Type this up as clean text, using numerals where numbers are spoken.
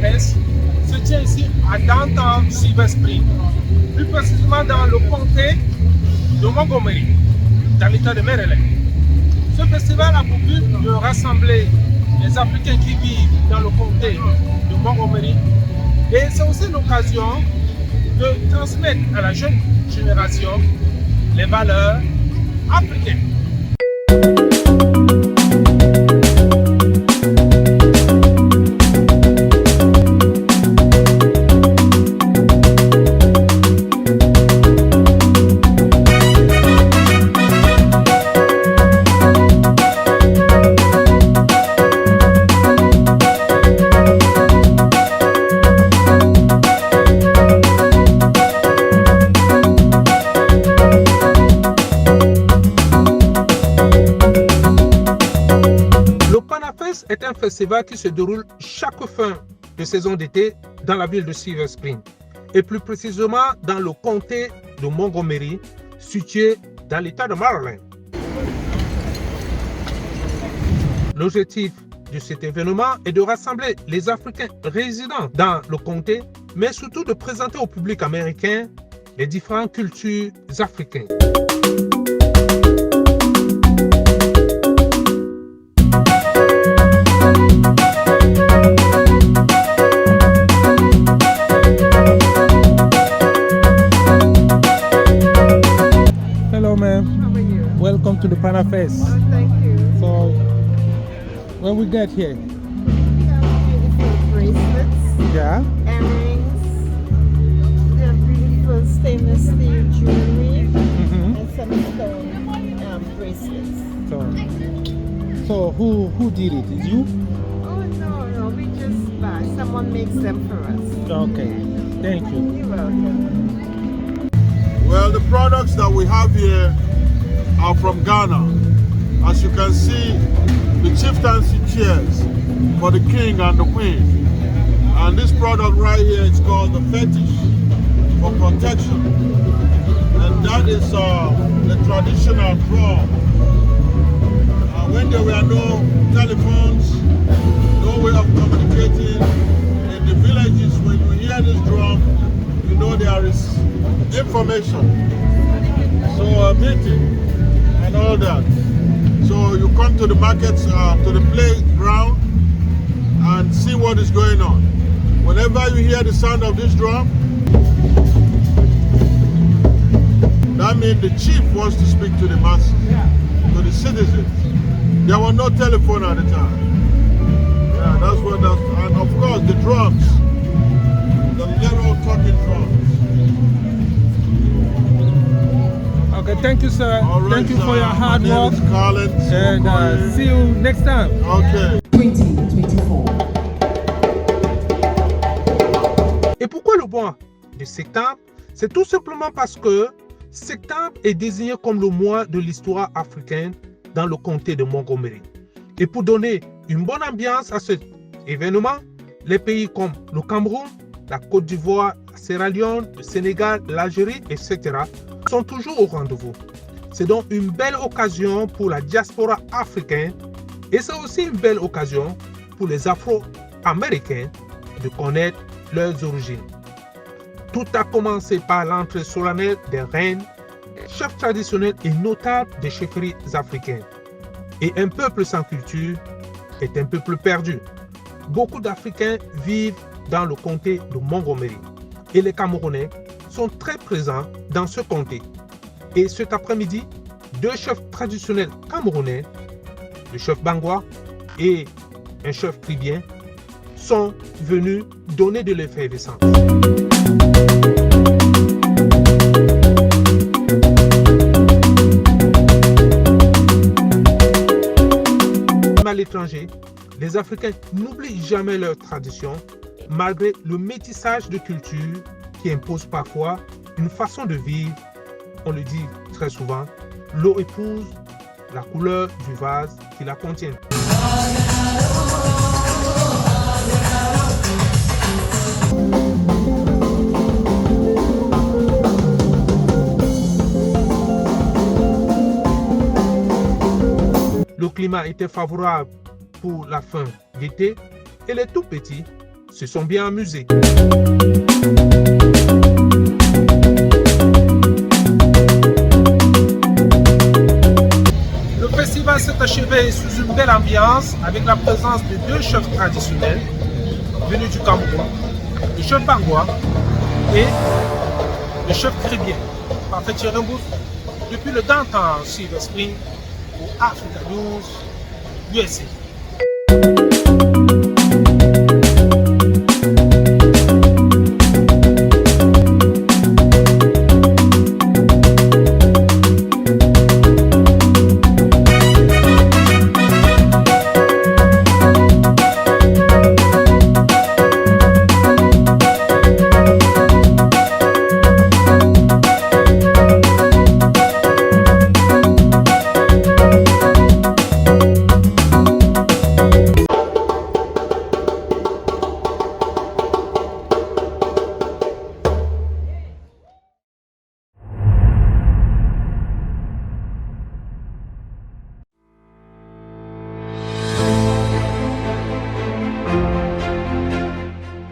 Panafest se tient ici à Downtown Silver Spring, plus précisément dans le comté de Montgomery, dans l'État de Maryland. Ce festival a pour but de rassembler les Africains qui vivent dans le comté de Montgomery, et c'est aussi l'occasion de transmettre à la jeune génération les valeurs africaines. Est un festival qui se déroule chaque fin de saison d'été dans la ville de Silver Spring et plus précisément dans le comté de Montgomery, situé dans l'État de Maryland. L'objectif de cet événement est de rassembler les Africains résidant dans le comté, mais surtout de présenter au public américain les différentes cultures africaines. Welcome to the Panafest. Oh, thank you. So, when we get here, We have beautiful bracelets, yeah, earrings, we have beautiful stainless steel jewelry, and some stone bracelets. so who did it? Is you? Oh, no, we just buy. Someone makes them for us. Okay, thank you. You're welcome. Well, the products that we have here are from Ghana. As you can see, the chieftaincy chairs for the king and the queen. And this product right here is called the fetish for protection. And that is the traditional drum. When there were no telephones, no way of communicating, in the villages, when you hear this drum, you know there is information. So a meeting and all that. So you come to the markets, to the playground and see what is going on. Whenever you hear the sound of this drum, that means the chief wants to speak to the masses, to the citizens. There was no telephone at the time. Yeah, that's what that's, and of course the drums, the little talking drums. Okay, thank you, sir. All right, thank you for sir. your hard My name work. is Colin. And see you next time. Okay. 2024. Et pourquoi le mois de septembre? C'est tout simplement parce que septembre est désigné comme le mois de l'histoire africaine dans le comté de Montgomery. Et pour donner une bonne ambiance à cet événement, les pays comme le Cameroun, la Côte d'Ivoire, la Sierra Leone, le Sénégal, l'Algérie, etc. sont toujours au rendez-vous. C'est donc une belle occasion pour la diaspora africaine et c'est aussi une belle occasion pour les Afro-Américains de connaître leurs origines. Tout a commencé par l'entrée solennelle des reines, chefs traditionnels et notables des chefferies africaines. Et un peuple sans culture est un peuple perdu. Beaucoup d'Africains vivent dans le comté de Montgomery et les Camerounais sont très présents dans ce comté. Et cet après-midi, deux chefs traditionnels camerounais, le chef Bangwa et un chef tribien, sont venus donner de l'effervescence. À l'étranger, les Africains n'oublient jamais leurs traditions, malgré le métissage de culture qui impose parfois une façon de vivre. On le dit très souvent, l'eau épouse la couleur du vase qui la contient. Le climat était favorable pour la fin d'été et les tout petits se sont bien amusés. Le festival s'est achevé sous une belle ambiance avec la présence de 2 chefs traditionnels venus du Cameroun, le chef Bangwa et le chef Crébien, Parfait Cherembous, depuis le Downtown Silver Spring pour Africa News USA.